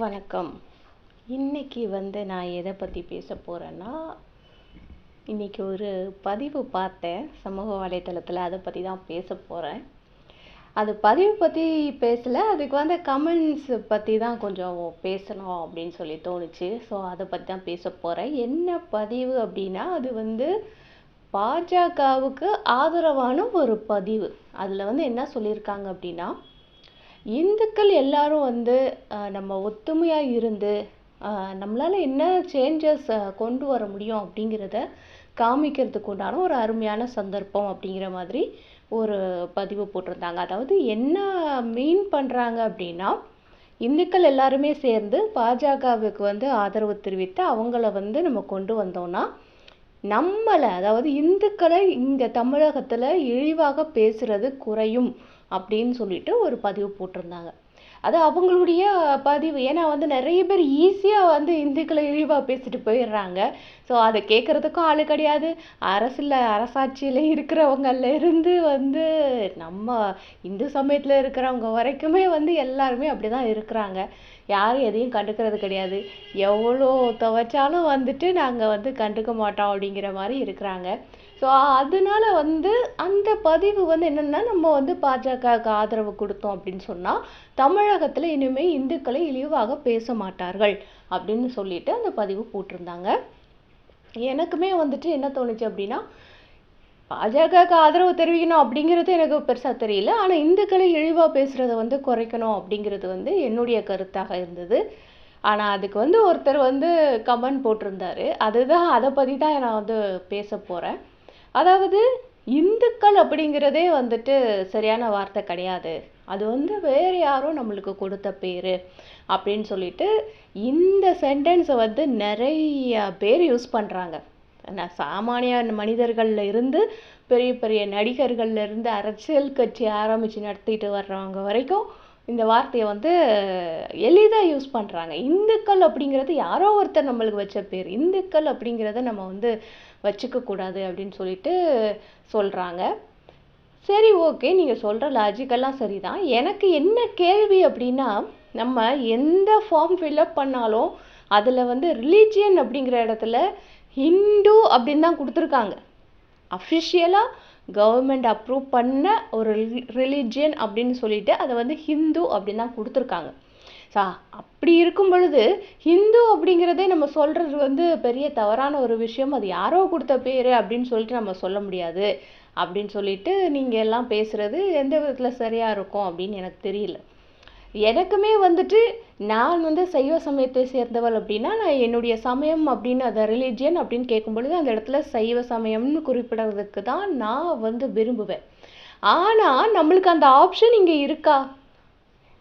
வணக்கம். இன்னைக்கு நான் எதை பற்றி பேச போகிறேன்னா, இன்னைக்கு ஒரு பதிவு பார்த்தேன் சமூக வலைத்தளத்தில். அதை பற்றி தான் பேச போகிறேன். அது பதிவு பற்றி பேசலை, அதுக்கு கமெண்ட்ஸ் பற்றி தான் கொஞ்சம் பேசணும் அப்படின்னு சொல்லி தோணுச்சு. ஸோ அதை பற்றி தான் பேச போகிறேன். என்ன பதிவு அப்படின்னா, அது பாஜகவுக்கு ஆதரவான ஒரு பதிவு. அதில் என்ன சொல்லியிருக்காங்க அப்படின்னா, இந்துக்கள் எல்லாரும் நம்ம ஒத்துமையாக இருந்து நம்மளால் என்ன சேஞ்சஸ் கொண்டு வர முடியும் அப்படிங்கிறத காமிக்கிறதுக்கு உண்டான ஒரு அருமையான சந்தர்ப்பம் அப்படிங்கிற மாதிரி ஒரு பதிவு போட்டிருந்தாங்க. அதாவது என்ன மீன் பண்ணுறாங்க அப்படின்னா, இந்துக்கள் எல்லாருமே சேர்ந்து பாஜகவுக்கு ஆதரவு தெரிவித்து அவங்கள நம்ம கொண்டு வந்தோம்னா, நம்மளை அதாவது இந்துக்களை இங்கே தமிழகத்தில் இழிவாக பேசுறது குறையும் அப்படின்னு சொல்லிட்டு ஒரு பதிவு போட்டிருந்தாங்க. அது அவங்களுடைய பதிவு. ஏன்னா நிறைய பேர் ஈஸியாக இந்துக்களை இழிவாக பேசிட்டு போயிடுறாங்க. ஸோ அதை கேட்குறதுக்கும் ஆளு கிடையாது. அரசாட்சியில் இருக்கிறவங்கள்ல இருந்து நம்ம இந்து சமயத்தில் இருக்கிறவங்க வரைக்குமே எல்லாருமே அப்படி தான் இருக்கிறாங்க. யாரும் எதையும் கண்டுக்கிறது கிடையாது. எவ்வளோ துவைச்சாலும் நாங்கள் கண்டுக்க மாட்டோம் அப்படிங்கிற மாதிரி இருக்கிறாங்க. ஸோ அதனால அந்த பதிவு என்னென்னா, நம்ம பாஜகவுக்கு ஆதரவு கொடுத்தோம் அப்படின்னு சொன்னால் தமிழகத்தில் இனிமேல் இந்துக்களை இழிவாக பேச மாட்டார்கள் அப்படின்னு சொல்லிட்டு அந்த பதிவு போட்டிருந்தாங்க. எனக்குமே என்ன தோணுச்சு அப்படின்னா, பாஜகவுக்கு ஆதரவு தெரிவிக்கணும் அப்படிங்கிறது எனக்கு பெருசாக தெரியல. ஆனால் இந்துக்களை இழிவாக பேசுகிறத குறைக்கணும் அப்படிங்கிறது என்னுடைய கருத்தாக இருந்தது. ஆனால் அதுக்கு ஒருத்தர் கமெண்ட் போட்டிருந்தாரு. அதை பற்றி தான் நான் பேச போகிறேன். அதாவது இந்துக்கள் அப்படிங்கிறதே சரியான வார்த்தை கிடையாது. அது வேறு யாரும் நம்மளுக்கு கொடுத்த பேர் அப்படின்னு சொல்லிட்டு இந்த சென்டென்ஸை நிறைய பேர் யூஸ் பண்ணுறாங்க. சாமானிய மனிதர்கள்ல இருந்து பெரிய பெரிய நடிகர்கள்ல இருந்து அரசியல் கட்சி ஆரம்பித்து நடத்திட்டு வர்றவங்க வரைக்கும் இந்த வார்த்தையை எளிதாக யூஸ் பண்ணுறாங்க. இந்துக்கள் அப்படிங்கிறது யாரோ ஒருத்தர் நம்மளுக்கு வச்ச பேர். இந்துக்கள் அப்படிங்கிறத நம்ம வச்சுக்க கூடாது அப்படின்னு சொல்லிட்டு சொல்கிறாங்க. சரி, ஓகே, நீங்கள் சொல்கிற லாஜிக்கெல்லாம் சரிதான். எனக்கு என்ன கேள்வி அப்படின்னா, நம்ம எந்த ஃபார்ம் ஃபில்அப் பண்ணாலும் அதில் ரிலீஜியன் அப்படிங்கிற இடத்துல ஹிந்து அப்படின்னு தான் கொடுத்துருக்காங்க. அஃபிஷியலாக கவர்மெண்ட் அப்ரூவ் பண்ண ஒரு ரிலீஜியன் அப்படின்னு சொல்லிட்டு அதை ஹிந்து அப்படின்னு தான் கொடுத்துருக்காங்க. அப்படி இருக்கும் பொழுது ஹிந்து அப்படிங்கிறதே நம்ம சொல்கிறது பெரிய தவறான ஒரு விஷயம். அது யாரோ கொடுத்த பேர் அப்படின்னு சொல்லிட்டு நம்ம சொல்ல முடியாது அப்படின்னு சொல்லிட்டு நீங்கள் எல்லாம் பேசுகிறது எந்த விதத்தில் சரியாக இருக்கும் அப்படின்னு எனக்கு தெரியல. எனக்குமே நான் சைவ சமயத்தை சேர்ந்தவள் அப்படின்னா, நான் என்னுடைய சமயம் அப்படின்னு அதை ரிலீஜியன் அப்படின்னு கேட்கும் பொழுது அந்த இடத்துல சைவ சமயம்னு குறிப்பிடுறதுக்கு தான் நான் விரும்புவேன். ஆனால் நம்மளுக்கு அந்த ஆப்ஷன் இங்கே இருக்கா?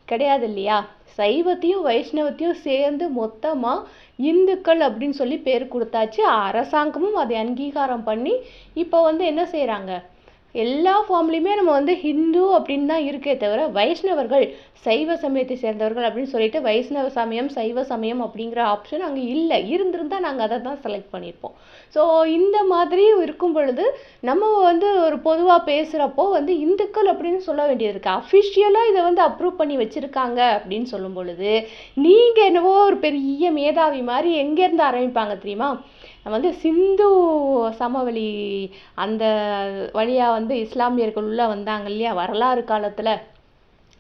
கிடையாது இல்லையா? சைவத்தையும் வைஷ்ணவத்தையும் சேர்ந்து மொத்தமாக இந்துக்கள் அப்படின்னு சொல்லி பேர் கொடுத்தாச்சு. அரசாங்கமும் அதை அங்கீகாரம் பண்ணி இப்போ என்ன செய்கிறாங்க, எல்லா ஃபார்ம்லேயுமே நம்ம ஹிந்து அப்படின்னு தான் இருக்கே தவிர வைஷ்ணவர்கள் சைவ சமயத்தை சேர்ந்தவர்கள் அப்படின்னு சொல்லிட்டு வைஷ்ணவ சமயம் சைவ சமயம் அப்படிங்கிற ஆப்ஷன் அங்கே இல்லை. இருந்திருந்தால் நாங்கள் அதை தான் செலக்ட் பண்ணியிருப்போம். ஸோ இந்த மாதிரி இருக்கும் பொழுது நம்ம ஒரு பொதுவாக பேசுகிறப்போ இந்துக்கள் அப்படின்னு சொல்ல வேண்டியது இருக்குது. அஃபிஷியலாக இதை அப்ரூவ் பண்ணி வச்சுருக்காங்க அப்படின்னு சொல்லும் பொழுது நீங்கள் என்னவோ ஒரு பெரிய மேதாவி மாதிரி எங்கேருந்து ஆரம்பிப்பாங்க தெரியுமா? சிந்து சமவெளி அந்த வழியாக இஸ்லாமியர்கள் உள்ளே வந்தாங்க இல்லையா வரலாறு காலத்தில்.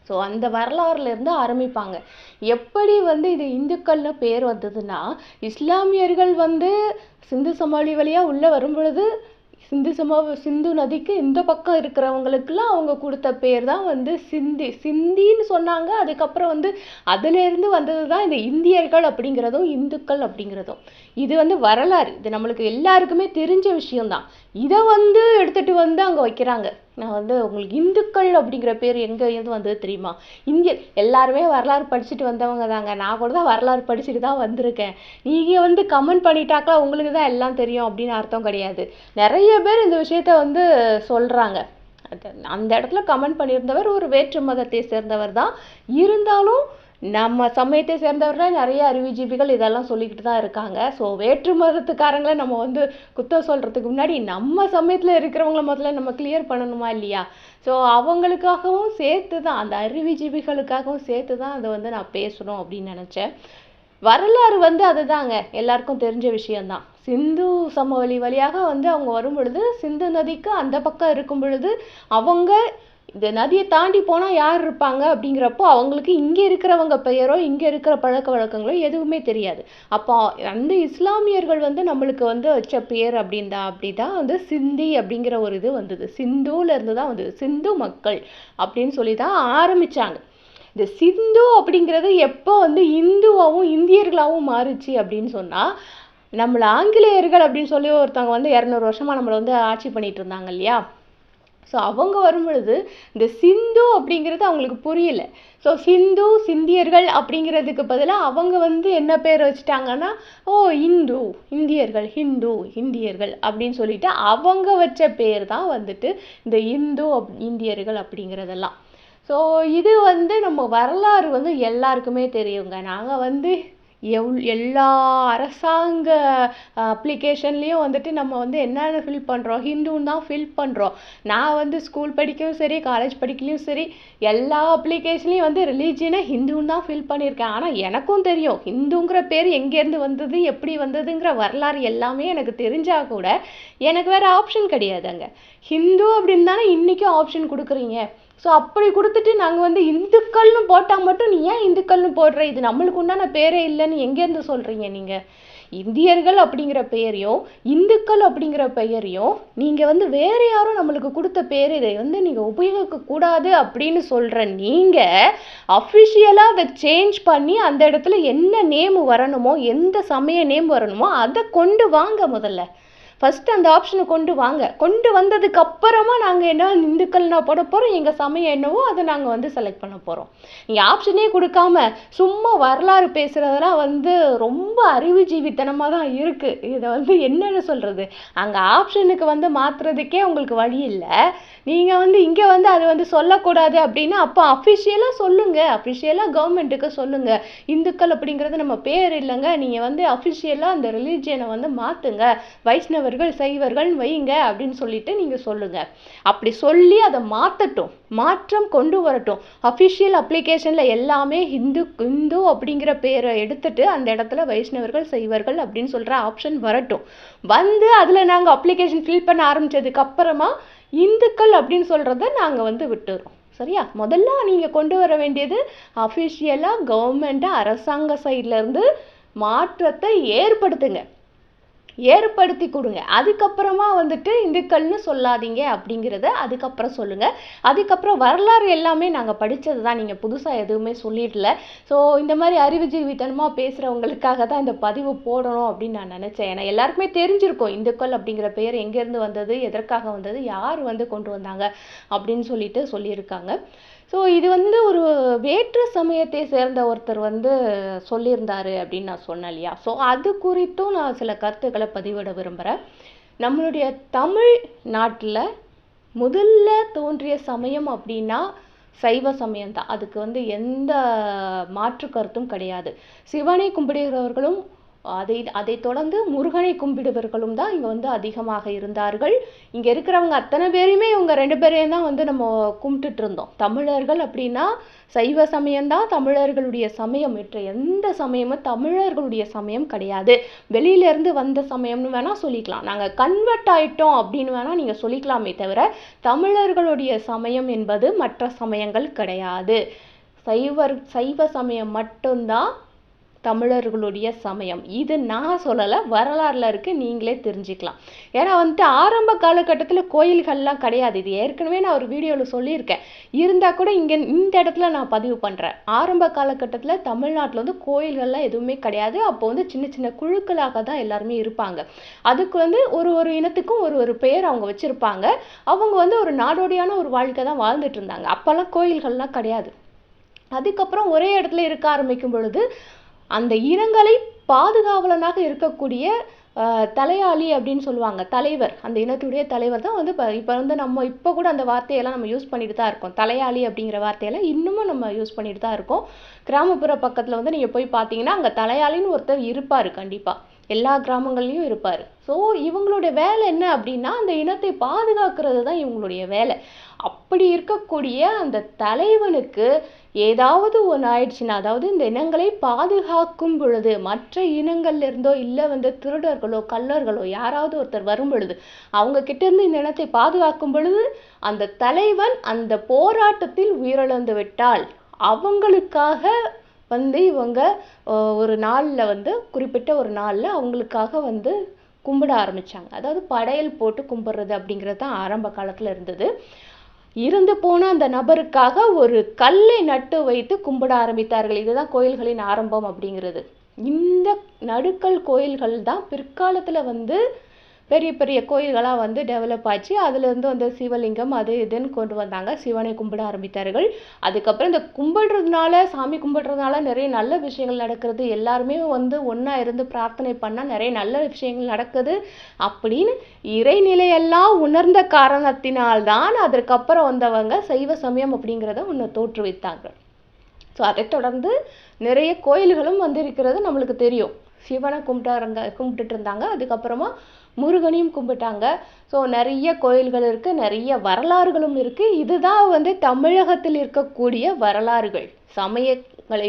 ஸோ அந்த வரலாறுலேருந்து ஆரம்பிப்பாங்க. எப்படி இது இந்துக்கள்னு பேர் வந்ததுன்னா, இஸ்லாமியர்கள் சிந்து சமவெளி வழியாக உள்ளே வரும் பொழுது சிந்து நதிக்கு இந்த பக்கம் இருக்கிறவங்களுக்குலாம் அவங்க கொடுத்த பேர் தான் சிந்தின்னு சொன்னாங்க. அதுக்கப்புறம் அதுலேருந்து வந்தது தான் இந்த இந்தியர்கள் அப்படிங்கிறதும் இந்துக்கள் அப்படிங்கிறதும். இது வரலாறு. இது நம்மளுக்கு எல்லாருக்குமே தெரிஞ்ச விஷயம்தான். இதை எடுத்துகிட்டு அங்கே வைக்கிறாங்க. நான் உங்களுக்கு இந்துக்கள் அப்படிங்கிற பேர் எங்கேருந்து வந்தது தெரியுமா? இந்திய எல்லாருமே வரலாறு படிச்சுட்டு வந்தவங்க தாங்க. நான் கூட தான் வரலாறு படிச்சுட்டு தான் வந்திருக்கேன். நீங்கள் கமெண்ட் பண்ணிட்டாக்கா உங்களுக்கு தான் எல்லாம் தெரியும் அப்படின்னு அர்த்தம் கிடையாது. நிறைய பேர் இந்த விஷயத்த சொல்கிறாங்க. அந்த இடத்துல கமெண்ட் பண்ணியிருந்தவர் ஒரு வேற்று மதத்தை சேர்ந்தவர் தான். இருந்தாலும் நம்ம சமயத்தை சேர்ந்தவர்கள் நிறைய அறிவுஜீவிகள் இதெல்லாம் சொல்லிக்கிட்டு தான் இருக்காங்க. ஸோ வேற்று மதத்துக்காரங்களை நம்ம வந்து குத்தம் சொல்கிறதுக்கு முன்னாடி நம்ம சமயத்தில் இருக்கிறவங்கள முதல்ல நம்ம கிளியர் பண்ணணுமா இல்லையா? ஸோ அவங்களுக்காகவும் சேர்த்து தான், அந்த அறிவுஜீவிகளுக்காகவும் சேர்த்து தான் அதை வந்து நான் பேசணும் அப்படின்னு நினச்சேன். வரலாறு வந்து அதுதாங்க, எல்லாருக்கும் தெரிஞ்ச விஷயம்தான். சிந்து சமவெளி வழியாக வந்து அவங்க வரும் பொழுது, சிந்து நதிக்கு அந்த பக்கம் இருக்கும் பொழுது அவங்க இந்த நதியை தாண்டி போனால் யார் இருப்பாங்க அப்படிங்கிறப்போ அவங்களுக்கு இங்கே இருக்கிறவங்க பெயரோ இங்கே இருக்கிற பழக்க வழக்கங்களோ எதுவுமே தெரியாது. அப்போ அந்த இஸ்லாமியர்கள் வந்து நம்மளுக்கு வந்து வச்ச பேர் அப்படிதான் வந்து சிந்தி அப்படிங்கிற ஒரு இது வந்தது. சிந்துல இருந்து தான் வந்தது, சிந்து மக்கள் அப்படின்னு சொல்லி தான் ஆரம்பிச்சாங்க. இந்த சிந்து அப்படிங்கிறது எப்போ வந்து இந்துவாகவும் இந்தியர்களாகவும் மாறுச்சு அப்படின்னு சொன்னால், நம்மளை ஆங்கிலேயர்கள் அப்படின்னு சொல்லி ஒருத்தவங்க வந்து 200 வருஷமாக நம்மளை வந்து ஆட்சி பண்ணிட்டு இருந்தாங்க இல்லையா? ஸோ அவங்க வரும் பொழுது இந்த சிந்து அப்படிங்கிறது அவங்களுக்கு புரியல. ஸோ சிந்தியர்கள் அப்படிங்கிறதுக்கு பதிலாக அவங்க வந்து என்ன பேர் வச்சுட்டாங்கன்னா, இந்து இந்தியர்கள், ஹிந்து இந்தியர்கள் அப்படின்னு சொல்லிட்டு அவங்க வச்ச பேர் தான் வந்துட்டு இந்த இந்து இந்தியர்கள் அப்படிங்கிறதெல்லாம். ஸோ இது வந்து நம்ம வரலாறு வந்து எல்லாருக்குமே தெரியுங்க. நாங்கள் வந்து எல்லா அரசாங்க அப்ளிகேஷன்லேயும் வந்துட்டு நம்ம வந்து என்னென்ன ஃபில் பண்ணுறோம், ஹிந்துன்னு தான் ஃபில் பண்ணுறோம். நான் வந்து ஸ்கூல் படிக்கவும் சரி, காலேஜ் படிக்கலையும் சரி, எல்லா அப்ளிகேஷன்லேயும் வந்து ரிலீஜியனை ஹிந்துன்னு தான் ஃபில் பண்ணியிருக்கேன். ஆனால் எனக்கும் தெரியும் ஹிந்துங்கிற பேர் எங்கேருந்து வந்தது, எப்படி வந்ததுங்கிற வரலாறு எல்லாமே எனக்கு தெரிஞ்சால் கூட எனக்கு வேறு ஆப்ஷன் கிடையாது. அங்கே ஹிந்து அப்படின்னு தானே இன்றைக்கும் ஆப்ஷன் கொடுக்குறீங்க. ஸோ அப்படி கொடுத்துட்டு நாங்கள் வந்து இந்துக்கள்னு போட்டால் மட்டும் நீ ஏன் இந்துக்கள்னு போடுற, இது நம்மளுக்கு உண்டான பேரே இல்லைன்னு எங்கேருந்து சொல்கிறீங்க நீங்கள்? இந்தியர்கள் அப்படிங்கிற பெயரையும் இந்துக்கள் அப்படிங்கிற பெயரையும் நீங்கள் வந்து வேறு யாரும் நம்மளுக்கு கொடுத்த பேர், இதை வந்து நீங்கள் உபயோகிக்கக்கூடாது அப்படின்னு சொல்கிற நீங்கள் அஃபிஷியலாக அதை சேஞ்ச் பண்ணி அந்த இடத்துல என்ன நேம் வரணுமோ, எந்த சமய நேம் வரணுமோ அதை கொண்டு வாங்க. முதல்ல ஃபஸ்ட்டு அந்த ஆப்ஷனை கொண்டு வாங்க. கொண்டு வந்ததுக்கு அப்புறமா நாங்கள் என்ன இந்துக்கள்னா போட போகிறோம், எங்கள் சமயம் என்னவோ அதை நாங்கள் வந்து செலக்ட் பண்ண போகிறோம். நீங்கள் ஆப்ஷனே கொடுக்காம சும்மா வரலாறு பேசுகிறதெல்லாம் வந்து ரொம்ப அறிவுஜீவித்தனமாக தான் இருக்குது. இதை வந்து என்னென்னு சொல்கிறது, அங்கே ஆப்ஷனுக்கு வந்து மாற்றுறதுக்கே உங்களுக்கு வழி இல்லை. நீங்கள் வந்து இங்கே வந்து அது வந்து சொல்லக்கூடாது அப்படின்னா அப்போ அஃபிஷியலாக சொல்லுங்கள், அஃபிஷியலாக கவர்மெண்ட்டுக்கு சொல்லுங்கள், இந்துக்கள் அப்படிங்கிறது நம்ம பேர் இல்லைங்க, நீங்கள் வந்து அஃபிஷியலாக அந்த ரிலீஜியனை வந்து மாற்றுங்க, வைஷ்ணவர்கள் சைவர்கள் வைங்க அப்படின்னு சொல்லிட்டு நீங்கள் சொல்லுங்கள். அப்படி சொல்லி அதை மாற்றட்டும், மாற்றம் கொண்டு வரட்டும். அஃபிஷியல் அப்ளிகேஷனில் எல்லாமே இந்து அப்படிங்கிற பேரை எடுத்துட்டு அந்த இடத்துல வைஷ்ணவர்கள் சைவர்கள் அப்படின்னு சொல்கிற ஆப்ஷன் வரட்டும். வந்து அதில் நாங்கள் அப்ளிகேஷன் ஃபில் பண்ண ஆரம்பித்ததுக்கு அப்புறமா இந்துக்கள் அப்படின்னு சொல்கிறத நாங்கள் வந்து விட்டுறோம். சரியா? முதல்ல நீங்கள் கொண்டு வர வேண்டியது அஃபிஷியலாக கவர்மெண்ட்டாக அரசாங்க சைட்லேருந்து மாற்றத்தை ஏற்படுத்தி கொடுங்க. அதுக்கப்புறமா வந்துட்டு இந்துக்கள்னு சொல்லாதீங்க அப்படிங்கிறத அதுக்கப்புறம் சொல்லுங்கள். அதுக்கப்புறம் வரலாறு எல்லாமே நாங்கள் படித்தது தான், நீங்கள் புதுசாக எதுவுமே சொல்லிடல. ஸோ இந்த மாதிரி அறிவுஜீவித்தனமாக பேசுகிறவங்களுக்காக தான் இந்த பதிவு போடணும் அப்படின்னு நான் நினச்சேன். ஏன்னா எல்லாருக்குமே தெரிஞ்சிருக்கும் இந்துக்கள் அப்படிங்கிற பெயர் எங்கேருந்து வந்தது, எதற்காக வந்தது, யார் வந்து கொண்டு வந்தாங்க அப்படின்னு சொல்லியிருக்காங்க. ஸோ இது வந்து ஒரு வேற்று சமயத்தை சேர்ந்த ஒருத்தர் வந்து சொல்லியிருந்தாரு அப்படின்னு நான் சொன்னேன் இல்லையா? ஸோ அது குறித்தும் நான் சில கருத்துக்களை பதிவிட விரும்புகிறேன். நம்மளுடைய தமிழ் நாட்டில் முதல்ல தோன்றிய சமயம் அப்படின்னா சைவ சமயம் தான். அதுக்கு வந்து எந்த மாற்று கருத்தும் கிடையாது. சிவனை கும்பிடுகிறவர்களும் அதை தொடர்ந்து முருகனை கும்பிடுவர்களும் தான் இங்கே வந்து அதிகமாக இருந்தார்கள். இங்கே இருக்கிறவங்க அத்தனை பேருமே இவங்க 2 பேரையும் தான் வந்து நம்ம கும்பிட்டுட்டு இருந்தோம். தமிழர்கள் அப்படின்னா சைவ சமயம்தான் தமிழர்களுடைய சமயம். மற்ற எந்த சமயமும் தமிழர்களுடைய சமயம் கிடையாது. வெளியிலேருந்து வந்த சமயம்னு வேணால் சொல்லிக்கலாம், நாங்கள் கன்வெர்ட் ஆகிட்டோம் அப்படின்னு வேணால் நீங்கள் சொல்லிக்கலாமே தவிர தமிழர்களுடைய சமயம் என்பது மற்ற சமயங்கள் கிடையாது. சைவ சமயம் மட்டும்தான் தமிழர்களுடைய சமயம். இது நான் சொல்லலை, வரலாறுல இருக்கு, நீங்களே தெரிஞ்சுக்கலாம். ஏன்னா வந்துட்டு ஆரம்ப காலகட்டத்தில் கோயில்கள்லாம் கிடையாது. இது ஏற்கனவே நான் ஒரு வீடியோவில் சொல்லியிருக்கேன். இருந்தால் கூட இங்கே இந்த இடத்துல நான் பதிவு பண்ணுறேன். ஆரம்ப காலகட்டத்தில் தமிழ்நாட்டில் வந்து கோயில்கள்லாம் எதுவுமே கிடையாது. அப்போ வந்து சின்ன சின்ன குழுக்களாக தான் எல்லாருமே இருப்பாங்க. அதுக்கு வந்து ஒரு இனத்துக்கும் ஒரு பெயர் அவங்க வச்சுருப்பாங்க. அவங்க வந்து ஒரு நாடோடியான ஒரு வாழ்க்கை தான் வாழ்ந்துட்டு இருந்தாங்க. அப்போல்லாம் கோயில்கள்லாம் கிடையாது. அதுக்கப்புறம் ஒரே இடத்துல இருக்க ஆரம்பிக்கும் பொழுது அந்த இனங்களை பாதுகாவலனாக இருக்கக்கூடிய தலையாளி அப்படின்னு சொல்லுவாங்க, தலைவர், அந்த இனத்துடைய தலைவர் தான் வந்து இப்போ வந்து நம்ம இப்போ கூட அந்த வார்த்தையெல்லாம் நம்ம யூஸ் பண்ணிட்டு தான் இருக்கோம். தலையாளி அப்படிங்கிற வார்த்தையெல்லாம் இன்னமும் நம்ம யூஸ் பண்ணிட்டு தான் இருக்கோம். கிராமப்புற பக்கத்தில் வந்து நீங்கள் போய் பார்த்தீங்கன்னா அங்கே தலையாளின்னு ஒருத்தர் இருப்பார், கண்டிப்பாக எல்லா கிராமங்கள்லையும் இருப்பார். ஸோ இவங்களுடைய வேலை என்ன அப்படின்னா அந்த இனத்தை பாதுகாக்கிறது தான் இவங்களுடைய வேலை. அப்படி இருக்கக்கூடிய அந்த தலைவனுக்கு ஏதாவது ஒன்று ஆயிடுச்சுன்னா, அதாவது இந்த இனங்களை பாதுகாக்கும் பொழுது மற்ற இனங்கள்ல இருந்தோ இல்லை வந்து திருடர்களோ கள்ளர்களோ யாராவது ஒருத்தர் வரும் பொழுது அவங்க கிட்ட இருந்து இந்த இனத்தை பாதுகாக்கும் பொழுது அந்த தலைவன் அந்த போராட்டத்தில் உயிரிழந்து விட்டால் அவங்களுக்காக வந்து இவங்க ஒரு நாளில் வந்து குறிப்பிட்ட ஒரு நாளில் அவங்களுக்காக வந்து கும்பிட ஆரம்பிச்சாங்க. அதாவது படையல் போட்டு கும்பிடுறது அப்படிங்கிறது தான் ஆரம்ப காலத்தில் இருந்தது. இருந்து போன அந்த நபருக்காக ஒரு கல்லை நட்டு வைத்து கும்பிட ஆரம்பித்தார்கள். இதுதான் கோயில்களின் ஆரம்பம் அப்படிங்கிறது. இந்த நடுக்கல் கோயில்கள் தான் பிற்காலத்தில் வந்து பெரிய பெரிய கோயில்களாக வந்து டெவலப் ஆச்சு. அதுலேருந்து வந்து சிவலிங்கம் அது இதுன்னு கொண்டு வந்தாங்க, சிவனை கும்பிட ஆரம்பித்தார்கள். அதுக்கப்புறம் இந்த கும்பிடுறதுனால, சாமி கும்பிடுறதுனால நிறைய நல்ல விஷயங்கள் நடக்கிறது, எல்லாருமே வந்து ஒன்றா இருந்து பிரார்த்தனை பண்ணால் நிறைய நல்ல விஷயங்கள் நடக்குது அப்படின்னு இறைநிலையெல்லாம் உணர்ந்த காரணத்தினால்தான் அதற்கப்புறம் வந்தவங்க சைவ சமயம் அப்படிங்கிறத ஒன்று தோற்றுவித்தாங்க. ஸோ அதை தொடர்ந்து நிறைய கோயில்களும் வந்து இருக்கிறது நம்மளுக்கு தெரியும். சிவனை கும்பிட்டுட்டு இருந்தாங்க, அதுக்கப்புறமா முருகனையும் கும்பிட்டாங்க. ஸோ நிறைய கோயில்கள் இருக்குது, நிறைய வரலாறுகளும் இருக்குது. இதுதான் வந்து தமிழகத்தில் இருக்கக்கூடிய வரலாறுகள். சமயங்களை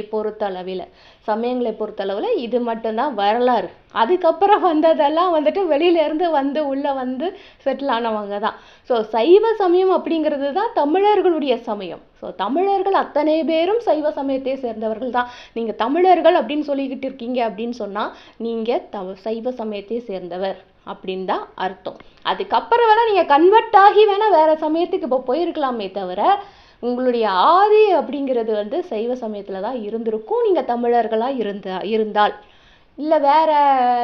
பொறுத்தளவில் இது மட்டும்தான் வரலாறு. அதுக்கப்புறம் வந்ததெல்லாம் வந்துட்டு வெளியிலேருந்து வந்து உள்ளே வந்து செட்டில் ஆனவங்க தான். ஸோ சைவ சமயம் அப்படிங்கிறது தான் தமிழர்களுடைய சமயம். ஸோ தமிழர்கள் அத்தனை பேரும் சைவ சமயத்தை சேர்ந்தவர்கள் தான். நீங்கள் தமிழர்கள் அப்படின்னு சொல்லிக்கிட்டு இருக்கீங்க அப்படின்னு சொன்னால் நீங்கள் சைவ சமயத்தை சேர்ந்தவர் அப்படின்னு தான் அர்த்தம். அதுக்கப்புறம் வேணால் நீங்கள் கன்வெர்ட் ஆகி வேணால் வேறு சமயத்துக்கு இப்போ போயிருக்கலாமே தவிர உங்களுடைய ஆதி அப்படிங்கிறது வந்து சைவ சமயத்தில் தான் இருந்திருக்கும். நீங்கள் தமிழர்களாக இருந்தால் இல்லை வேறு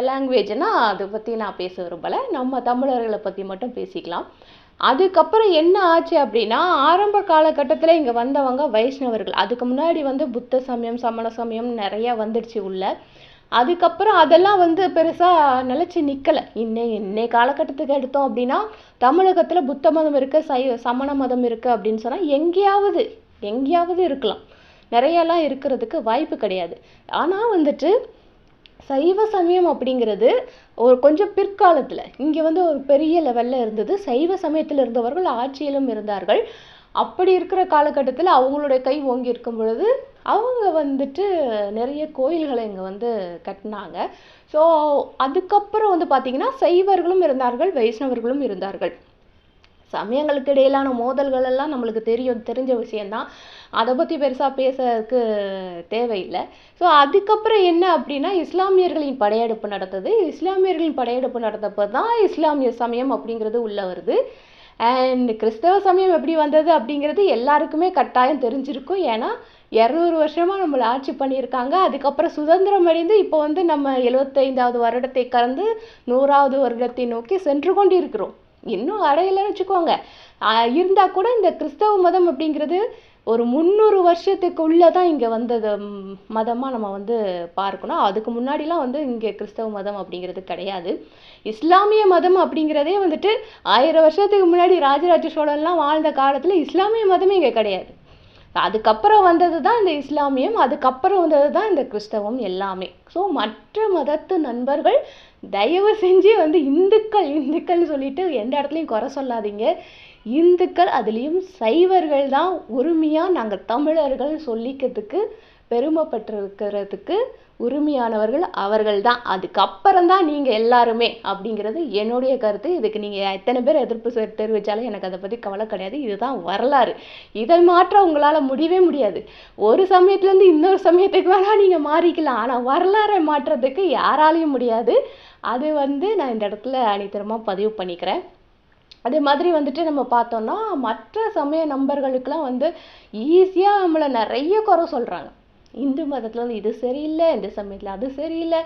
லாங்குவேஜ்னா அதை பற்றி நான் பேச விரும்பலை, நம்ம தமிழர்களை பற்றி மட்டும் பேசிக்கலாம். அதுக்கப்புறம் என்ன ஆச்சு அப்படின்னா ஆரம்ப காலகட்டத்தில் இங்கே வந்தவங்க வைஷ்ணவர்கள். அதுக்கு முன்னாடி வந்து புத்த சமயம் சமண சமயம் நிறையா வந்துடுச்சு உள்ள. அதுக்கப்புறம் அதெல்லாம் வந்து பெருசாக நிலச்சி நிற்கலை. இன்னை காலகட்டத்துக்கு எடுத்தோம் அப்படின்னா தமிழகத்தில் புத்த மதம் இருக்குது, சமண மதம் இருக்குது அப்படின்னு சொன்னால் எங்கேயாவது இருக்கலாம், நிறையெல்லாம் இருக்கிறதுக்கு வாய்ப்பு கிடையாது. ஆனால் வந்துட்டு சைவ சமயம் அப்படிங்கிறது ஒரு கொஞ்சம் பிற்காலத்தில் இங்கே வந்து ஒரு பெரிய லெவலில் இருந்தது. சைவ சமயத்தில் இருந்தவர்கள் ஆட்சியிலும் இருந்தார்கள். அப்படி இருக்கிற காலகட்டத்தில் அவங்களுடைய கை ஓங்கி இருக்கும் பொழுது அவங்க வந்துட்டு நிறைய கோயில்களை இங்கே வந்து கட்டினாங்க. ஸோ அதுக்கப்புறம் வந்து பார்த்திங்கன்னா சைவர்களும் இருந்தார்கள், வைஷ்ணவர்களும் இருந்தார்கள். சமயங்களுக்கு இடையிலான மோதல்கள் எல்லாம் நம்மளுக்கு தெரிஞ்ச விஷயந்தான். அதை பற்றி பெருசாக பேசுறதுக்கு தேவையில்லை. ஸோ அதுக்கப்புறம் என்ன அப்படின்னா இஸ்லாமியர்களின் படையெடுப்பு நடந்தது. இஸ்லாமியர்களின் படையெடுப்பு நடந்தப்போ தான் இஸ்லாமிய சமயம் அப்படிங்கிறது உள்ளே வருது. அண்ட் கிறிஸ்தவ சமயம் எப்படி வந்தது அப்படிங்கிறது எல்லாருக்குமே கட்டாயம் தெரிஞ்சிருக்கும். ஏன்னா 200 வருஷமாக நம்மளை ஆட்சி பண்ணியிருக்காங்க. அதுக்கப்புறம் சுதந்திரம் அடைந்து இப்போ வந்து நம்ம 75வது வருடத்தை கடந்து 100வது வருடத்தை நோக்கி சென்று கொண்டு இருக்கிறோம். இன்னும் அடையலைன்னு வச்சுக்கோங்க. இருந்தால் கூட இந்த கிறிஸ்தவ மதம் அப்படிங்கிறது ஒரு 300 வருஷத்துக்குள்ளே தான் இங்கே வந்தது மதமாக நம்ம வந்து பார்க்கணும். அதுக்கு முன்னாடிலாம் வந்து இங்கே கிறிஸ்தவ மதம் அப்படிங்கிறது கிடையாது. இஸ்லாமிய மதம் அப்படிங்கிறதே வந்துட்டு 1000 வருஷத்துக்கு முன்னாடி ராஜராஜ சோழன்லாம் வாழ்ந்த காலத்தில் இஸ்லாமிய மதமே இங்கே கிடையாது. அதுக்கப்புறம் வந்தது தான் இந்த இஸ்லாமியம், அதுக்கப்புறம் வந்தது தான் இந்த கிறிஸ்தவம் எல்லாமே. ஸோ மற்ற மதத்து நண்பர்கள் தயவு செஞ்சு வந்து இந்துக்கள்னு சொல்லிட்டு எந்த இடத்துலையும் குறை சொல்லாதீங்க. இந்துக்கள் அதுலேயும் சைவர்கள் தான் உரிமையாக நாங்கள் தமிழர்கள் சொல்லிக்கிறதுக்கு பெருமைப்பட்டிருக்கிறதுக்கு உரிமையானவர்கள் அவர்கள் தான். அதுக்கப்புறம் தான் நீங்கள் எல்லாருமே அப்படிங்கிறது என்னுடைய கருத்து. இதுக்கு நீங்கள் எத்தனை பேர் எதிர்ப்பு தெரிவித்தாலும் எனக்கு அதை பற்றி கவலை கிடையாது. இதுதான் வரலாறு. இதை மாற்ற உங்களால் முடியவே முடியாது. ஒரு சமயத்துலேருந்து இன்னொரு சமயத்துக்கு வேணால் நீங்கள் மாறிக்கலாம், ஆனால் வரலாறை மாற்றுறதுக்கு யாராலையும் முடியாது. அது வந்து நான் இந்த இடத்துல அனைத்தரமாக பதிவு பண்ணிக்கிறேன். அதே மாதிரி வந்துட்டு நம்ம பார்த்தோம்னா மற்ற சமய நண்பர்களுக்கெல்லாம் வந்து ஈஸியாக நம்மளை நிறைய குறை சொல்கிறாங்க. இந்து மதத்தில் வந்து இது சரியில்லை, இந்த சமயத்தில் அது சரியில்லை,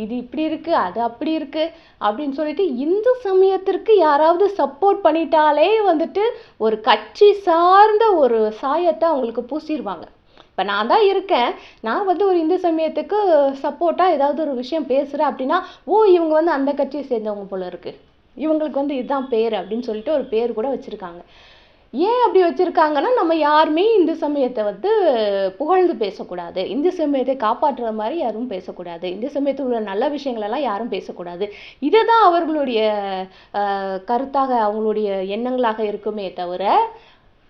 இது இப்படி இருக்குது, அது அப்படி இருக்குது அப்படின்னு சொல்லிட்டு இந்து சமயத்திற்கு யாராவது சப்போர்ட் பண்ணிட்டாலே வந்துட்டு ஒரு கட்சி சார்ந்த ஒரு சாயத்தை அவங்களுக்கு பூசிடுவாங்க. இப்போ நான் தான் இருக்கேன், நான் வந்து ஒரு இந்து சமயத்துக்கு சப்போர்ட்டாக ஏதாவது ஒரு விஷயம் பேசுகிறேன் அப்படின்னா, இவங்க வந்து அந்த கட்சியை சேர்ந்தவங்க போல இருக்குது, இவங்களுக்கு வந்து இதுதான் பேர் அப்படின்னு சொல்லிட்டு ஒரு பேர் கூட வச்சுருக்காங்க. ஏன் அப்படி வச்சுருக்காங்கன்னா, நம்ம யாருமே இந்து சமயத்தை வந்து புகழ்ந்து பேசக்கூடாது, இந்து சமயத்தை காப்பாற்றுற மாதிரி யாரும் பேசக்கூடாது, இந்து சமயத்தில் உள்ள நல்ல விஷயங்களெல்லாம் யாரும் பேசக்கூடாது. இதுதான் அவர்களுடைய கருத்தாக, அவங்களுடைய எண்ணங்களாக இருக்குமே தவிர,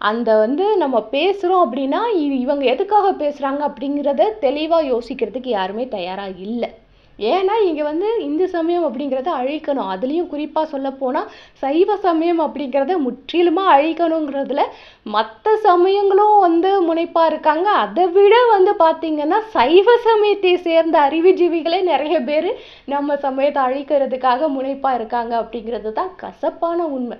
அந்த வந்து நம்ம பேசுகிறோம் அப்படின்னா இவங்க எதுக்காக பேசுகிறாங்க அப்படிங்கிறத தெளிவாக யோசிக்கிறதுக்கு யாருமே தயாராக இல்லை. ஏன்னா இங்கே வந்து இந்து சமயம் அப்படிங்கிறத அழிக்கணும், அதுலேயும் குறிப்பாக சொல்லப்போனால் சைவ சமயம் அப்படிங்கிறத முற்றிலுமாக அழிக்கணுங்கிறதுல மற்ற சமயங்களும் வந்து முனைப்பாக இருக்காங்க. அதை விட வந்து பார்த்திங்கன்னா சைவ சமயத்தை சேர்ந்த அறிவுஜீவிகளே நிறைய பேர் நம்ம சமயத்தை அழிக்கிறதுக்காக முனைப்பாக இருக்காங்க அப்படிங்கிறது தான் கசப்பான உண்மை.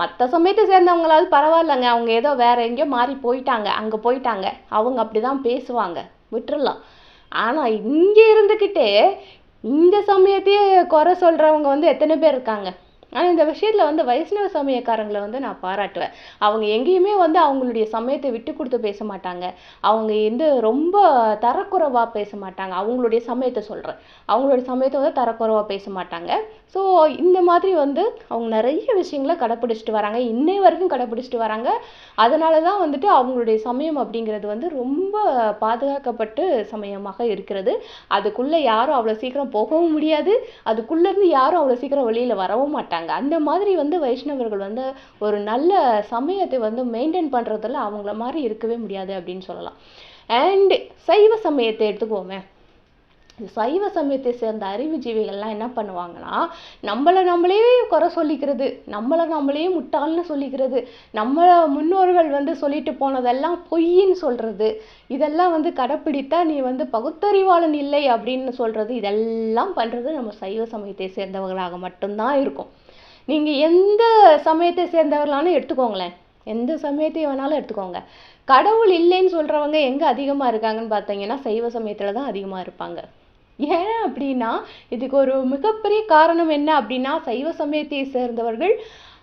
மற்ற சமயத்தை சேர்ந்தவங்களாவது பரவாயில்லைங்க, அவங்க ஏதோ வேற எங்கேயோ மாறி போயிட்டாங்க, அங்கே போயிட்டாங்க, அவங்க அப்படி தான் பேசுவாங்க, விட்டுறலாம். ஆனால் இங்கே இருந்துக்கிட்டே இந்த சமயத்தையே குறை சொல்கிறவங்க வந்து எத்தனை பேர் இருக்காங்க. ஆனால் இந்த விஷயத்தில் வந்து வைஷ்ணவ சமயக்காரங்களை வந்து நான் பாராட்டுவேன். அவங்க எங்கேயுமே வந்து அவங்களுடைய சமயத்தை விட்டு கொடுத்து பேச மாட்டாங்க, அவங்க வந்து ரொம்ப தரக்குறைவாக பேச மாட்டாங்க. அவங்களுடைய சமயத்தை சொல்கிறேன், அவங்களுடைய சமயத்தை வந்து தரக்குறைவாக பேச மாட்டாங்க. ஸோ இந்த மாதிரி வந்து அவங்க நிறைய விஷயங்களை கடைப்பிடிச்சிட்டு வராங்க, இன்னை வரைக்கும் கடைப்பிடிச்சிட்டு வராங்க. அதனால தான் வந்துட்டு அவங்களுடைய சமயம் அப்படிங்கிறது வந்து ரொம்ப பாதுகாக்கப்பட்டு சமயமாக இருக்கிறது. அதுக்குள்ளே யாரும் அவ்வளோ சீக்கிரம் போகவும் முடியாது, அதுக்குள்ளேருந்து யாரும் அவ்வளோ சீக்கிரம் வெளியில் வரவும் மாட்டாங்க. அந்த மாதிரி வந்து வைஷ்ணவர்கள் வந்து ஒரு நல்ல சமயத்தை வந்து மெயின்டைன் பண்ணுறதுல அவங்கள மாதிரி இருக்கவே முடியாது அப்படின்னு சொல்லலாம். அண்ட் சைவ சமயத்தை எடுத்துக்கோமே, சைவ சமயத்தை சேர்ந்த அறிவுஜீவிகள்லாம் என்ன பண்ணுவாங்கன்னா, நம்மளே குறை சொல்லிக்கிறது, நம்மளே முட்டாள்னு சொல்லிக்கிறது, நம்ம முன்னோர்கள் வந்து சொல்லிட்டு போனதெல்லாம் பொய்ன்னு சொல்கிறது, இதெல்லாம் வந்து கடைப்பிடித்தா நீ வந்து பகுத்தறிவாளன் இல்லை அப்படின்னு சொல்கிறது, இதெல்லாம் பண்ணுறது நம்ம சைவ சமயத்தை சேர்ந்தவர்களாக மட்டும்தான் இருக்கும். நீங்கள் எந்த சமயத்தை சேர்ந்தவர்களாலும் எடுத்துக்கோங்களேன், எந்த சமயத்தை வேணாலும் எடுத்துக்கோங்க, கடவுள் இல்லைன்னு சொல்கிறவங்க எங்கே அதிகமாக இருக்காங்கன்னு பார்த்தீங்கன்னா சைவ சமயத்தில் தான் அதிகமாக இருப்பாங்க. ஏன் அப்படின்னா இதுக்கு ஒரு மிகப்பெரிய காரணம் என்ன அப்படின்னா, சைவ சமயத்தை சேர்ந்தவர்கள்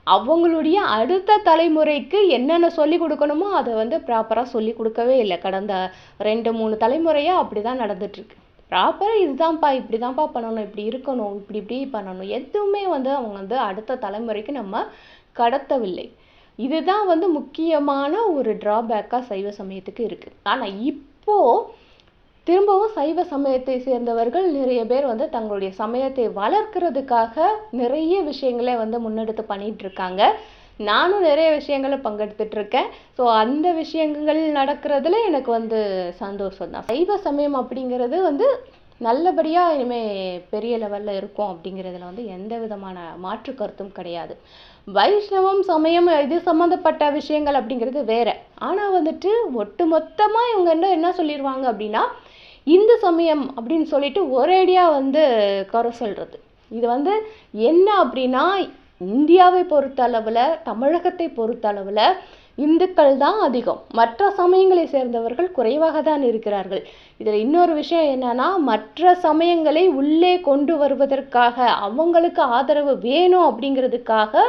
அவங்களுடைய அடுத்த தலைமுறைக்கு என்னென்ன சொல்லி கொடுக்கணுமோ அதை வந்து ப்ராப்பராக சொல்லி கொடுக்கவே இல்லை. கடந்த 2-3 தலைமுறையாக அப்படி தான் நடந்துட்டுருக்கு. ப்ராப்பராக இதுதான்ப்பா, இப்படி தான்ப்பா பண்ணணும், இப்படி இருக்கணும், இப்படி பண்ணணும், எதுவுமே வந்து அவங்க வந்து அடுத்த தலைமுறைக்கு நம்ம கடத்தவில்லை. இதுதான் வந்து முக்கியமான ஒரு ட்ராபேக்காக சைவ சமயத்துக்கு இருக்குது. ஆனால் இப்போது திரும்பவும் சைவ சமயத்தை சேர்ந்தவர்கள் நிறைய பேர் வந்து தங்களுடைய சமயத்தை வளர்க்கிறதுக்காக நிறைய விஷயங்களை வந்து முன்னெடுத்து பண்ணிட்டு இருக்காங்க. நானும் நிறைய விஷயங்களை பங்கெடுத்துட்டு இருக்கேன். ஸோ அந்த விஷயங்கள் நடக்கிறதுல எனக்கு வந்து சந்தோஷம் தான். சைவ சமயம் அப்படிங்கிறது வந்து நல்லபடியாக இனிமேல் பெரிய லெவலில் இருக்கும் அப்படிங்கிறதுல வந்து எந்த விதமான மாற்று கருத்தும் கிடையாது. வைஷ்ணவம் சமயம் இது சம்மந்தப்பட்ட விஷயங்கள் அப்படிங்கிறது வேற. ஆனால் வந்துட்டு ஒட்டு மொத்தமாக இவங்க என்ன சொல்லிடுவாங்க அப்படின்னா, இந்து சமயம் அப்படின்னு சொல்லிட்டு ஒரேடியாக வந்து குறை சொல்கிறது. இது வந்து என்ன அப்படின்னா, இந்தியாவை பொறுத்தளவில், தமிழகத்தை பொறுத்தளவில் இந்துக்கள் தான் அதிகம், மற்ற சமயங்களை சேர்ந்தவர்கள் குறைவாக தான் இருக்கிறார்கள். இதில் இன்னொரு விஷயம் என்னன்னா, மற்ற சமயங்களை உள்ளே கொண்டு வருவதற்காக அவங்களுக்கு ஆதரவு வேணும் அப்படிங்கிறதுக்காக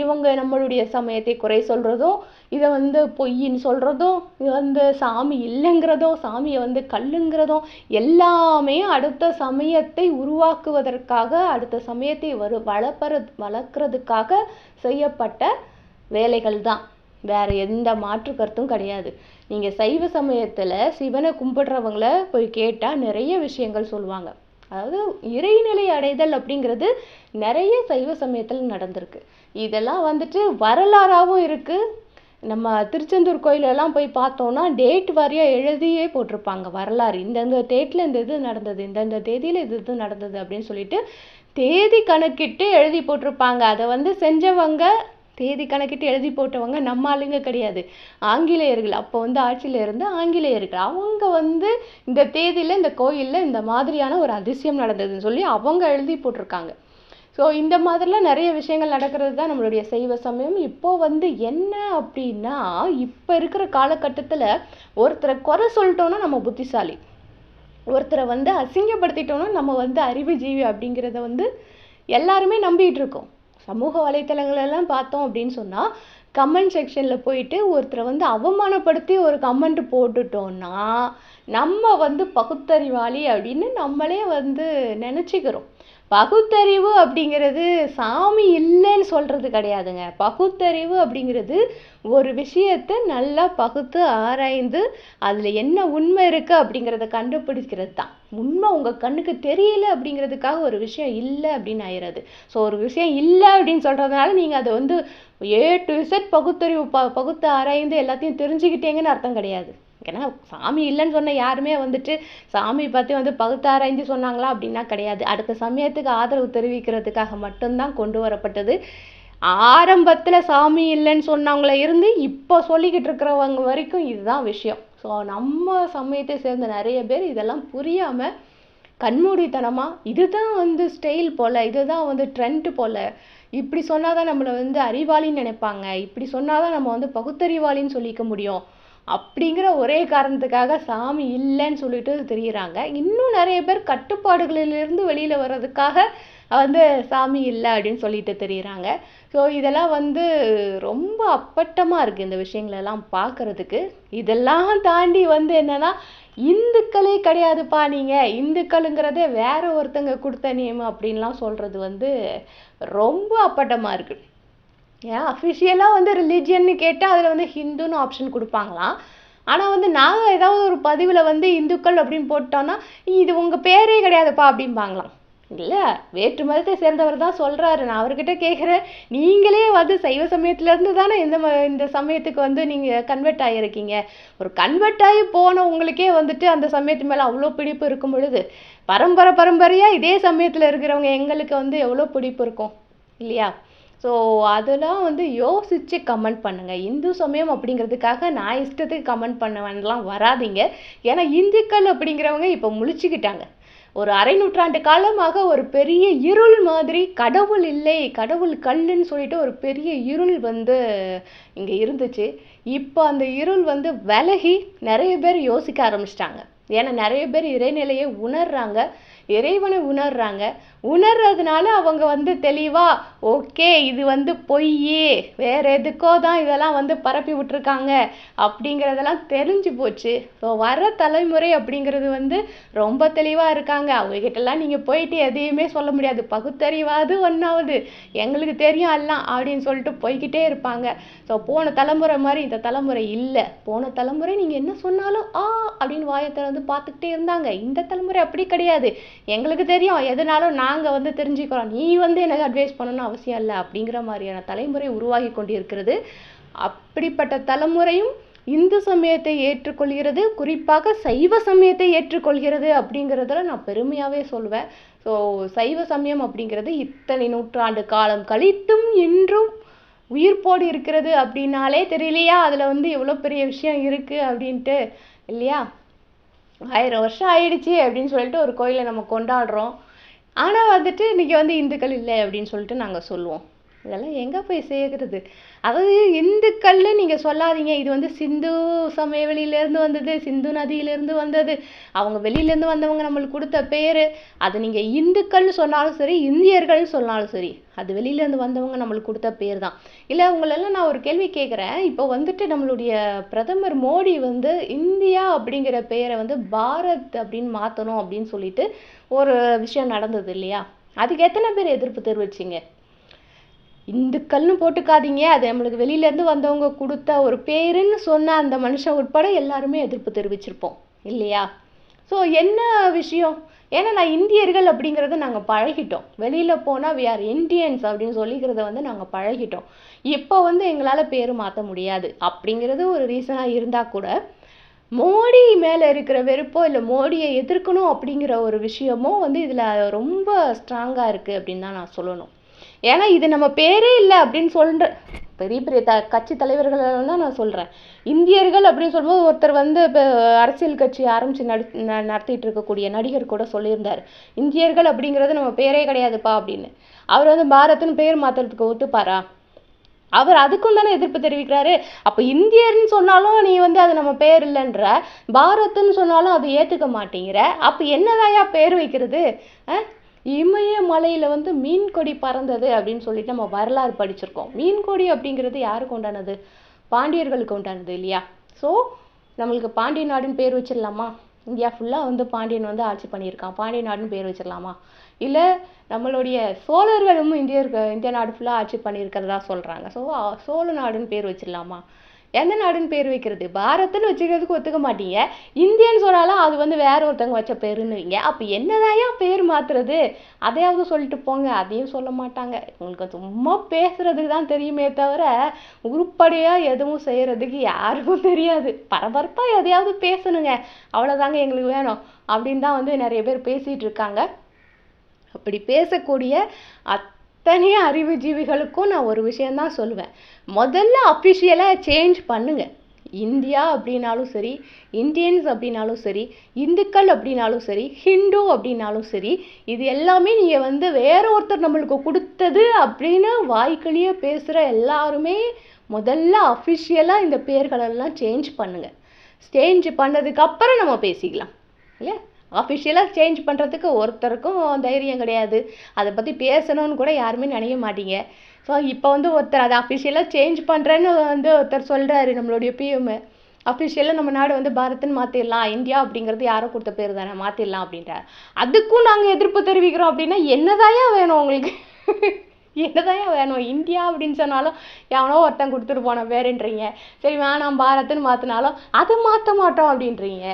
இவங்க நம்மளுடைய சமயத்தை குறை சொல்கிறதும், இதை வந்து பொய்ன்னு சொல்கிறதும், இது வந்து சாமி இல்லைங்கிறதும், சாமியை வந்து கல்லுங்கிறதும் எல்லாமே அடுத்த சமயத்தை உருவாக்குவதற்காக, அடுத்த சமயத்தை வளர்க்குறதுக்காக செய்யப்பட்ட வேலைகள் தான். வேற எந்த மாற்று கருத்தும் கிடையாது. நீங்கள் சைவ சமயத்தில் சிவனை கும்பிடுறவங்கள போய் கேட்டால் நிறைய விஷயங்கள் சொல்லுவாங்க. அதாவது இறைநிலை அடைதல் அப்படிங்கிறது நிறைய சைவ சமயத்தில் நடந்திருக்கு. இதெல்லாம் வந்துட்டு வரலாறாகவும் இருக்குது. நம்ம திருச்செந்தூர் கோயிலெல்லாம் போய் பார்த்தோன்னா டேட் வாரியாக எழுதியே போட்டிருப்பாங்க வரலாறு. இந்தந்த டேட்டில் இந்த இது நடந்தது, இந்தந்த தேதியில் இது நடந்தது அப்படின்னு சொல்லிட்டு தேதி கணக்கிட்டு எழுதி போட்டிருப்பாங்க. அதை வந்து செஞ்சவங்க, தேதி கணக்கிட்டு எழுதி போட்டவங்க நம்ம ஆளுங்க கிடையாது, ஆங்கிலேயர்கள். அப்போ வந்து ஆட்சியில் இருந்த ஆங்கிலேயர்கள். அவங்க வந்து இந்த தேதியில் இந்த கோயிலில் இந்த மாதிரியான ஒரு அதிசயம் நடந்ததுன்னு சொல்லி அவங்க எழுதி போட்டிருக்காங்க. ஸோ இந்த மாதிரிலாம் நிறைய விஷயங்கள் நடக்கிறது தான் நம்மளுடைய சைவ சமயம். இப்போது வந்து என்ன அப்படின்னா, இப்போ இருக்கிற காலகட்டத்தில் ஒருத்தரை குறை சொல்லிட்டோன்னா நம்ம புத்திசாலி, ஒருத்தரை வந்து அசிங்கப்படுத்திட்டோன்னா நம்ம வந்து அறிவுஜீவி அப்படிங்கிறத வந்து எல்லாருமே நம்பிட்டு இருக்கோம். சமூக வலைத்தளங்களெல்லாம் பார்த்தோம் அப்படின்னு சொன்னால் கமெண்ட் செக்ஷனில் போயிட்டு ஒருத்தரை வந்து அவமானப்படுத்தி ஒரு கமெண்ட் போட்டுட்டோம்னா நம்ம வந்து பகுத்தறிவாளி அப்படின்னு நம்மளே வந்து நினச்சிக்கிறோம். பகுத்தறிவு அப்படிங்கிறது சாமி இல்லைன்னு சொல்கிறது கிடையாதுங்க. பகுத்தறிவு அப்படிங்கிறது ஒரு விஷயத்தை நல்லா பகுத்து ஆராய்ந்து அதில் என்ன உண்மை இருக்குது அப்படிங்கிறத கண்டுபிடிக்கிறது தான். உண்மை உங்கள் கண்ணுக்கு தெரியல அப்படிங்கிறதுக்காக ஒரு விஷயம் இல்லை அப்படின்னு ஆயிடுறது. ஸோ ஒரு விஷயம் இல்லை அப்படின்னு சொல்கிறதுனால நீங்கள் அதை வந்து A to Z பகுத்தறிவு பகுத்து ஆராய்ந்து எல்லாத்தையும் தெரிஞ்சுக்கிட்டீங்கன்னு அர்த்தம் கிடையாது. ஏன்னா சாமி இல்லைன்னு சொன்ன யாருமே வந்துட்டு சாமி பற்றி வந்து பகுத்தாராய்ந்து சொன்னாங்களா அப்படின்னா கிடையாது. அடுத்த சமயத்துக்கு ஆதரவு தெரிவிக்கிறதுக்காக மட்டும்தான் கொண்டு வரப்பட்டது. ஆரம்பத்தில் சாமி இல்லைன்னு சொன்னவங்கள இருந்து இப்போ சொல்லிக்கிட்டு இருக்கிறவங்க வரைக்கும் இதுதான் விஷயம். ஸோ நம்ம சமயத்தை சேர்ந்த நிறைய பேர் இதெல்லாம் புரியாமல் கண்மூடித்தனமாக இதுதான் வந்து ஸ்டைல் போல், இதுதான் வந்து ட்ரெண்ட் போல், இப்படி சொன்னால் தான் நம்மளை வந்து அறிவாளின்னு நினைப்பாங்க, இப்படி சொன்னால் தான் நம்ம வந்து பகுத்தறிவாளின்னு சொல்லிக்க முடியும் அப்படிங்கிற ஒரே காரணத்துக்காக சாமி இல்லைன்னு சொல்லிட்டு தெரியுறாங்க. இன்னும் நிறைய பேர் கட்டுப்பாடுகளிலிருந்து வெளியில் வர்றதுக்காக வந்து சாமி இல்லை அப்படின்னு சொல்லிட்டு தெரியுறாங்க. ஸோ இதெல்லாம் வந்து ரொம்ப அப்பட்டமாக இருக்குது இந்த விஷயங்களெல்லாம் பார்க்குறதுக்கு. இதெல்லாம் தாண்டி வந்து என்னென்னா இந்துக்களே கிடையாதுப்பா, நீங்கள் இந்துக்களுங்கிறதே வேற ஒருத்தங்க கொடுத்த நியமம் அப்படின்லாம் சொல்கிறது வந்து ரொம்ப அப்பட்டமாக இருக்குது. ஏன் அஃபிஷியலாக வந்து ரிலீஜியன்னு கேட்டால் அதில் வந்து ஹிந்துன்னு ஆப்ஷன் கொடுப்பாங்களாம். ஆனால் வந்து நாங்கள் ஏதாவது ஒரு பதிவில் வந்து இந்துக்கள் அப்படின்னு போட்டோன்னா இது உங்கள் பேரே கிடையாதுப்பா அப்படிம்பாங்களாம். இல்லை, வேற்று மதத்தை சேர்ந்தவர் தான் சொல்கிறாரு. நான் அவர்கிட்ட கேட்குறேன், நீங்களே வந்து சைவ சமயத்துலேருந்து தானே இந்த சமயத்துக்கு வந்து நீங்கள் கன்வெர்ட் ஆகியிருக்கீங்க. ஒரு கன்வெர்ட் ஆகி போன உங்களுக்கே வந்துட்டு அந்த சமயத்து மேலே அவ்வளோ பிடிப்பு இருக்கும் பொழுது பரம்பரையாக இதே சமயத்தில் இருக்கிறவங்க எங்களுக்கு வந்து எவ்வளோ பிடிப்பு இருக்கும் இல்லையா? ஸோ அதெல்லாம் வந்து யோசித்து கமெண்ட் பண்ணுங்கள். இந்து சமயம் அப்படிங்கிறதுக்காக நான் இஷ்டத்துக்கு கமெண்ட் பண்ணுவேன்லாம் வராதிங்க. ஏன்னா இந்துக்கள் அப்படிங்கிறவங்க இப்போ முழிச்சுக்கிட்டாங்க. ஒரு அரை நூற்றாண்டு காலமாக ஒரு பெரிய இருள் மாதிரி கடவுள் இல்லை, கடவுள் கல்லுன்னு சொல்லிட்டு ஒரு பெரிய இருள் வந்து இங்கே இருந்துச்சு. இப்போ அந்த இருள் வந்து விலகி நிறைய பேர் யோசிக்க ஆரம்பிச்சிட்டாங்க. ஏன்னா நிறைய பேர் இறைநிலையை உணர்றாங்க, இறைவனை உணர்றாங்க. உணர்றதுனால அவங்க வந்து தெளிவாக ஓகே இது வந்து பொய், வேற எதுக்கோ தான் இதெல்லாம் வந்து பரப்பி விட்டுருக்காங்க அப்படிங்கிறதெல்லாம் தெரிஞ்சு போச்சு. ஸோ வர தலைமுறை அப்படிங்கிறது வந்து ரொம்ப தெளிவாக இருக்காங்க. அவங்ககிட்டலாம் நீங்கள் போயிட்டு எதையுமே சொல்ல முடியாது. பகுத்தறிவாது ஒன்றாவது எங்களுக்கு தெரியும் எல்லாம் அப்படின்னு சொல்லிட்டு போய்கிட்டே இருப்பாங்க. ஸோ போன தலைமுறை மாதிரி இந்த தலைமுறை இல்லை. போன தலைமுறை நீங்கள் என்ன சொன்னாலும் அப்படின்னு வாயத்தை வந்து பார்த்துக்கிட்டே இருந்தாங்க. இந்த தலைமுறை அப்படி கிடையாது. எங்களுக்கு தெரியும், எதுனாலும் நாங்கள் வந்து தெரிஞ்சுக்கிறோம், நீ வந்து எனக்கு அட்வைஸ் பண்ணணும்னு அவசியம் இல்லை அப்படிங்கிற மாதிரியான தலைமுறை உருவாகி கொண்டிருக்கிறது. அப்படிப்பட்ட தலைமுறையும் இந்து சமயத்தை ஏற்றுக்கொள்கிறது, குறிப்பாக சைவ சமயத்தை ஏற்றுக்கொள்கிறது அப்படிங்கிறதுல நான் பெருமையாகவே சொல்லுவேன். ஸோ சைவ சமயம் அப்படிங்கிறது இத்தனை நூற்றாண்டு காலம் கழித்தும் இன்றும் உயிர்ப்போடு இருக்கிறது அப்படின்னாலே தெரியலையா அதில் வந்து எவ்வளோ பெரிய விஷயம் இருக்குது அப்படின்ட்டு இல்லையா? 1000 வருஷம் ஆயிடுச்சு அப்படின்னு சொல்லிட்டு ஒரு கோயிலை நம்ம கொண்டாடுறோம். ஆனால் வந்துட்டு இன்றைக்கி வந்து இந்துக்கள் இல்லை அப்படின்னு சொல்லிட்டு நாங்கள் சொல்லுவோம். இதெல்லாம் எங்கே போய் சேர்க்குறது? அதாவது இந்துக்கள்னு நீங்கள் சொல்லாதீங்க. இது வந்து சிந்து சமவெளியிலேருந்து வந்தது, சிந்து நதியிலேருந்து வந்தது, அவங்க வெளியிலேருந்து வந்தவங்க நம்மளுக்கு கொடுத்த பேர். அது நீங்கள் இந்துக்கள்னு சொன்னாலும் சரி, இந்தியர்கள்னு சொன்னாலும் சரி, அது வெளியிலேருந்து வந்தவங்க நம்மளுக்கு கொடுத்த பேர் தான். இல்லை உங்களெல்லாம் நான் ஒரு கேள்வி கேட்குறேன். இப்போ வந்துட்டு நம்மளுடைய பிரதமர் மோடி வந்து இந்தியா அப்படிங்கிற பெயரை வந்து பாரத் அப்படின்னு மாற்றணும் அப்படின்னு சொல்லிட்டு ஒரு விஷயம் நடந்தது இல்லையா? அதுக்கு எத்தனை பேர் எதிர்ப்பு தெரிவிச்சிங்க? இந்துக்கள்னு போட்டுக்காதீங்க, அது நம்மளுக்கு வெளியிலேருந்து வந்தவங்க கொடுத்த ஒரு பேருன்னு சொன்ன அந்த மனுஷன் உட்பட எல்லாருமே எதிர்ப்பு தெரிவிச்சிருப்போம் இல்லையா? ஸோ என்ன விஷயம்? ஏன்னா நான் இந்தியர்கள் அப்படிங்கிறத நாங்கள் பழகிட்டோம். வெளியில் போனால் we are Indians அப்படின்னு சொல்லிக்கிறத வந்து நாங்கள் பழகிட்டோம். இப்போ வந்து எங்களால் பேர் மாற்ற முடியாது அப்படிங்கிறது ஒரு ரீசனாக இருந்தால் கூட, மோடி மேலே இருக்கிற வெறுப்போ இல்லை மோடியை எதிர்க்கணும் அப்படிங்கிற ஒரு விஷயமோ வந்து இதில் ரொம்ப ஸ்ட்ராங்காக இருக்குது அப்படின்னு தான் நான் சொல்லணும். ஏன்னா இது நம்ம பேரே இல்லை அப்படின்னு சொல்கிற பெரிய பெரிய கட்சி தலைவர்கள் தான் நான் சொல்கிறேன். இந்தியர்கள் அப்படின்னு சொல்லும்போது ஒருத்தர் வந்து இப்போ அரசியல் கட்சி ஆரம்பித்து நடத்திட்டு இருக்கக்கூடிய நடிகர் கூட சொல்லியிருந்தார், இந்தியர்கள் அப்படிங்கிறது நம்ம பேரே கிடையாதுப்பா அப்படின்னு. அவர் வந்து பாரத்னு பேர் மாற்றுறதுக்கு ஒத்துப்பாரா? அவர் அதுக்கும் தானே எதிர்ப்பு தெரிவிக்கிறாரு. அப்போ இந்தியர்னு சொன்னாலும் நீ வந்து அது நம்ம பேர் இல்லைன்ற, பாரத்னு சொன்னாலும் அது ஏற்றுக்க மாட்டேங்கிற, அப்போ என்னதாயா பேர் வைக்கிறது? இமயமலையில் வந்து மீன் கொடி பறந்தது அப்படின்னு சொல்லிட்டு நம்ம வரலாறு படிச்சிருக்கோம். மீன் கொடி அப்படிங்கிறது யாருக்கு உண்டானது? பாண்டியர்களுக்கு உண்டானது இல்லையா? ஸோ நம்மளுக்கு பாண்டிய நாடுன்னு பேர் வச்சிடலாமா? இந்தியா ஃபுல்லாக வந்து பாண்டியன் வந்து ஆட்சி பண்ணியிருக்கான், பாண்டிய நாடுன்னு பேர் வச்சிடலாமா? இல்லை நம்மளுடைய சோழர்களும் இந்திய நாடு ஃபுல்லாக ஆட்சி பண்ணியிருக்கிறதா சொல்கிறாங்க. ஸோ சோழ நாடுன்னு பேர் வச்சிடலாமா? எந்த நாடுன்னு பேர் வைக்கிறது? பாரத்னு வச்சுக்கிறதுக்கு ஒத்துக்க மாட்டீங்க, இந்தியன்னு சொன்னாலும் அது வந்து வேற ஒருத்தவங்க வச்ச பேருன்னுவீங்க. அப்போ என்னதாயா பேர் மாத்துறது? அதையாவது சொல்லிட்டு போங்க. அதையும் சொல்ல மாட்டாங்க. உங்களுக்கு சும்மா பேசுறதுக்கு தான் தெரியுமே தவிர உருப்படியாக எதுவும் செய்யறதுக்கு யாருக்கும் தெரியாது. பரபரப்பாக எதையாவது பேசணுங்க, அவ்வளோதாங்க எங்களுக்கு வேணும் அப்படின்னு தான் வந்து நிறைய பேர் பேசிகிட்டு இருக்காங்க. அப்படி பேசக்கூடிய அத்தனை அறிவுஜீவிகளுக்கும் நான் ஒரு விஷயந்தான் சொல்லுவேன். முதல்ல அஃபிஷியலாக சேஞ்ச் பண்ணுங்க. இந்தியா அப்படின்னாலும் சரி, இந்தியன்ஸ் அப்படின்னாலும் சரி, இந்துக்கள் அப்படின்னாலும் சரி, ஹிந்து அப்படின்னாலும் சரி, இது எல்லாமே நீங்கள் வந்து வேற ஒருத்தர் நம்மளுக்கு கொடுத்தது அப்படின்னு வாய்க்கிலேயே பேசுகிற எல்லாருமே முதல்ல அஃபிஷியலாக இந்த பேர்களெல்லாம் சேஞ்ச் பண்ணுங்க. சேஞ்ச் பண்ணதுக்கப்புறம் நம்ம பேசிக்கலாம் இல்லையா? அஃபிஷியலாக சேஞ்ச் பண்ணுறதுக்கு ஒருத்தருக்கும் தைரியம் கிடையாது. அதை பற்றி பேசணும்னு கூட யாருமே நினைக்க மாட்டீங்க. ஸோ இப்போ வந்து ஒருத்தர் அதை அஃபிஷியலாக சேஞ்ச் பண்ணுறேன்னு வந்து ஒருத்தர் சொல்கிறாரு, நம்மளுடைய பிஎம். அஃபிஷியலாக நம்ம நாடு வந்து பாரத்ன்னு மாற்றிடலாம், இந்தியா அப்படிங்கிறது யாரோ கொடுத்த பேர் தானே, மாற்றிடலாம் அப்படின்றார். அதுக்கும் நாங்கள் எதிர்ப்பு தெரிவிக்கிறோம் அப்படின்னா என்னதாயா வேணும் உங்களுக்கு? என்னதாயா வேணும்? இந்தியா அப்படின்னு சொன்னாலும் எவனோ ஒருத்தன் கொடுத்துட்டு போன பேருன்றீங்க. சரி வேணாம் பாரத்ன்னு மாற்றினாலும் அதை மாற்ற மாட்டோம் அப்படின்றீங்க.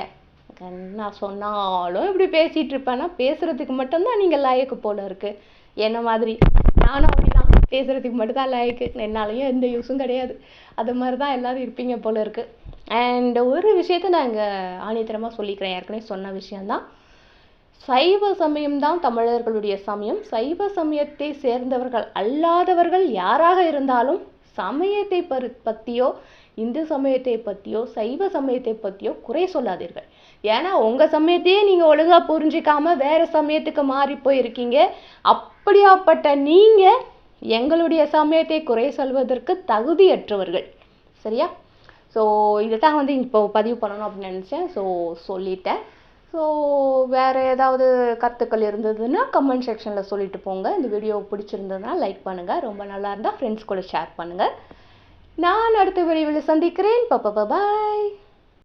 என்ன சொன்னாலும் இப்படி பேசிகிட்டு இருப்பேன்னா பேசுகிறதுக்கு மட்டும்தான் நீங்கள் லாயக்கு போல இருக்குது. என்ன மாதிரி நானும் அப்படிதான், பேசுகிறதுக்கு மட்டும்தான் லாயக்கு, என்னாலையும் எந்த யூஸும் கிடையாது. அது மாதிரி தான் எல்லோரும் இருப்பீங்க போல இருக்குது. அண்ட் ஒரு விஷயத்த நான் இங்கே ஆணித்தரமாக சொல்லிக்கிறேன், ஏற்கனவே சொன்ன விஷயந்தான். சைவ சமயம்தான் தமிழர்களுடைய சமயம். சைவ சமயத்தை சேர்ந்தவர்கள் அல்லாதவர்கள் யாராக இருந்தாலும் சமயத்தை பற்றியோ, இந்து சமயத்தை பற்றியோ, சைவ சமயத்தை பற்றியோ குறை சொல்லாதீர்கள். ஏன்னா உங்கள் சமயத்தையே நீங்கள் ஒழுங்காக புரிஞ்சிக்காமல் வேறு சமயத்துக்கு மாறி போயிருக்கீங்க. அப்படியாப்பட்ட நீங்கள் எங்களுடைய சமயத்தை குறை சொல்வதற்கு தகுதியற்றவர்கள். சரியா? ஸோ இதை தான் வந்து இப்போ பதிவு பண்ணணும் அப்படின்னு நினச்சேன். ஸோ சொல்லிட்டேன். ஸோ வேறு ஏதாவது கருத்துக்கள் இருந்ததுன்னா கமெண்ட் செக்ஷனில் சொல்லிட்டு போங்க. இந்த வீடியோ பிடிச்சிருந்ததுன்னா லைக் பண்ணுங்கள். ரொம்ப நல்லா இருந்தால் ஃப்ரெண்ட்ஸ் கூட ஷேர் பண்ணுங்கள். நான் அடுத்த வீடியோவில் சந்திக்கிறேன். பாய்.